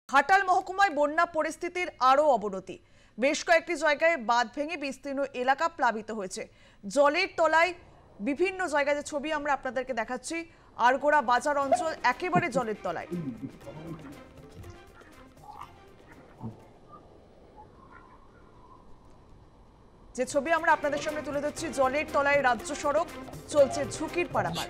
ঘাটাল মহকুমায় বন্যা পরিস্থিতির আরও অবনতি। বেশ কয়েকটি জায়গায় বাঁধ ভেঙে বিস্তীর্ণ এলাকা প্লাবিত হয়েছে। জলের তলায় বিভিন্ন জায়গায় যে ছবি আমরা আপনাদেরকে দেখাচ্ছি, আরগোড়া বাজার অঞ্চল একেবারে জলের তলায়। যে ছবি আমরা আপনাদের সামনে তুলে ধরছি, জলের তলায় রাজ্য সড়ক, চলছে ঝুঁকির পারাপার।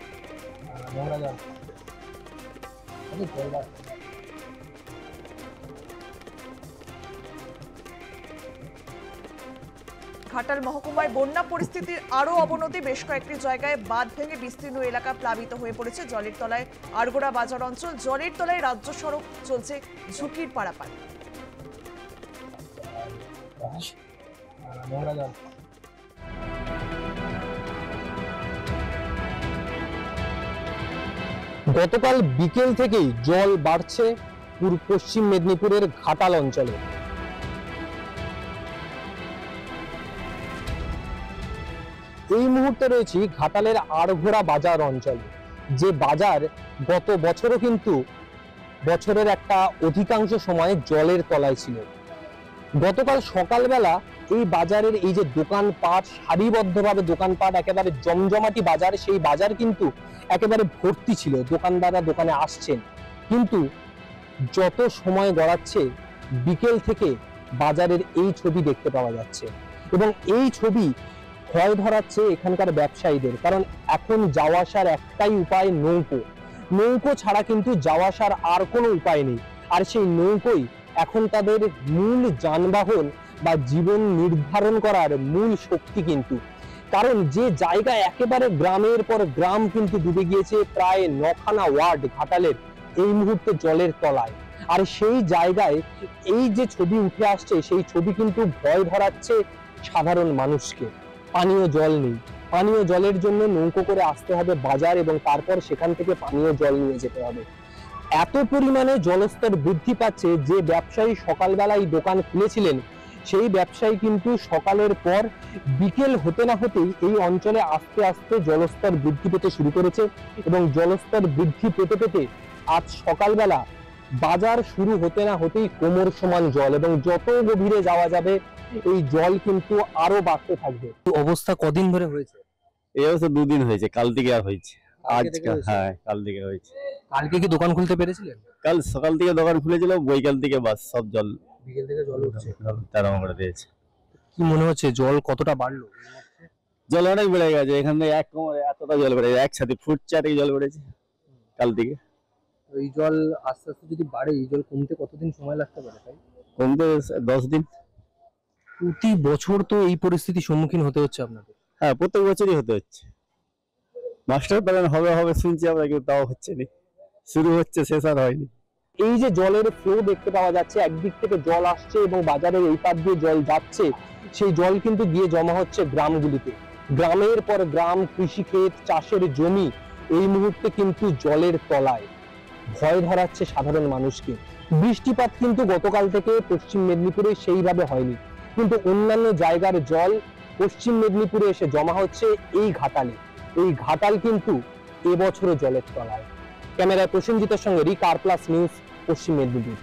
ঘাটাল মহকুমায় বন্যা পরিস্থিতির আরও অবনতি। বেশ কয়েকটি জায়গায় বাঁধ ভেঙে বিস্তীর্ণ এলাকা প্লাবিত হয়ে পড়েছে। জলের তলায় আরগোড়া বাজার অঞ্চল, জলের তলায় রাজ্য সড়ক, চলছে ঝুঁকির পারাপার। গতকাল বিকেল থেকেই জল বাড়ছে পশ্চিম মেদিনীপুরের ঘাটাল অঞ্চলে। এই মুহূর্তে রয়েছি ঘাটালের আড়ঘোড়া বাজার অঞ্চলে, যে বাজার গত বছরও কিন্তু বছরের একটা অধিকাংশ সময় জলের তলায় ছিল। গতকাল সকালবেলা এই বাজারের এই যে দোকানপাট, সারিবদ্ধভাবে দোকানপাট, একেবারে জমজমাটি বাজার, সেই বাজার কিন্তু একেবারে ভর্তি ছিল, দোকানদাররা দোকানে আসছেন। কিন্তু যত সময় গড়াচ্ছে বিকেল থেকে বাজারের এই ছবি দেখতে পাওয়া যাচ্ছে, এবং এই ছবি ভয় ধরাচ্ছে এখানকার ব্যবসায়ীদের। কারণ এখন যাওয়া আসার একটাই উপায় নৌকো, নৌকো ছাড়া কিন্তু যাওয়া আসার আর কোনো উপায় নেই। আর সেই নৌকোই এখন তাদের মূল যানবাহন বা জীবন নির্ধারণ করার মূল শক্তি। কিন্তু কারণ যে জায়গা একেবারে গ্রামের পর গ্রাম কিন্তু ডুবে গিয়েছে, প্রায় 9খানা ওয়ার্ড ঘাটালের এই মুহূর্তে জলের তলায়। আর সেই জায়গায় এই যে ছবি উঠে আসছে, সেই ছবি কিন্তু ভয় ধরাচ্ছে সাধারণ মানুষকে। পানীয় জল নেই, পানীয় জলের জন্য নৌকো করে আসতে হবে বাজার, এবং তারপর সেখান থেকে পানীয় জল নিয়ে যেতে হবে। এত পরিমাণে জলস্তর বৃদ্ধি পাচ্ছে যে ব্যবসায়ী সকালবেলায় দোকান খুলেছিলেন, সেই ব্যবসায়ী কিন্তু সকালের পর বিকেল হতে না হতেই এই অঞ্চলে আস্তে আস্তে জলস্তর বৃদ্ধি পেতে শুরু করেছে। এবং জলস্তর বৃদ্ধি পেতে পেতে আজ সকালবেলা বাজার শুরু হতে না হতেই কোমর সমান জল, এবং যত গভীরে যাওয়া যাবে এই জল কিন্তু আরো বাড়তে থাকবে। অবস্থা কদিন ধরে হয়েছে? এই অবস্থা 2 দিন হয়েছে, কাল থেকে আর হয়েছে। হ্যাঁ, কাল থেকে হয়েছে। কালকে কি দোকান খুলতে পেরেছিলেন? কাল সকাল থেকে দোকান খুলেছিল, বৈকাল থেকে বাস সব জল, বিকেল থেকে জল উঠছে, তারা করে দিয়েছে। কি মনে হচ্ছে জল কতটা বাড়লো? জল অনেক বেড়ে গেছে, এখান থেকে এক কোমরে এতটা জল বেড়ে গেছে, একসাথে ফুট 4 জল বেড়েছে কাল থেকে। এই জল আস্তে আস্তে যদি বাড়ে, এই জল কমতে কতদিন সময় লাগতে পারে? তাই কমতে 10 দিন। প্রতি বছর তো এই পরিস্থিতির সম্মুখীন হতে হচ্ছে আপনাদের? হ্যাঁ, প্রত্যেক বছরই হতে হচ্ছে। মাস্টার প্ল্যান হবে হবে শুনছি আমরা, কিন্তু তাও হচ্ছে না। শুরু হচ্ছে, শেষ আর হয়নি। এই যে জলের ফ্লো দেখতে পাওয়া যাচ্ছে, একদিক থেকে জল আসছে এবং বাজারের এই পাশ দিয়ে জল যাচ্ছে, সেই জল কিন্তু গিয়ে জমা হচ্ছে গ্রামগুলিতে। গ্রামের পর গ্রাম, কৃষিক্ষেত, চাষের জমি এই মুহূর্তে কিন্তু জলের তলায়। ভয় ধরাচ্ছে সাধারণ মানুষকে। বৃষ্টিপাত কিন্তু গতকাল থেকে পশ্চিম মেদিনীপুরে সেইভাবে হয়নি, কিন্তু অন্যান্য জায়গার জল পশ্চিম মেদিনীপুরে এসে জমা হচ্ছে এই ঘাটালে। এই ঘাটাল কিন্তু এবছরও জলের তলায়। ক্যামেরায় প্রসেনজিতের সঙ্গে রিক, আর প্লাস নিউজ, পশ্চিম মেদিনীপুর।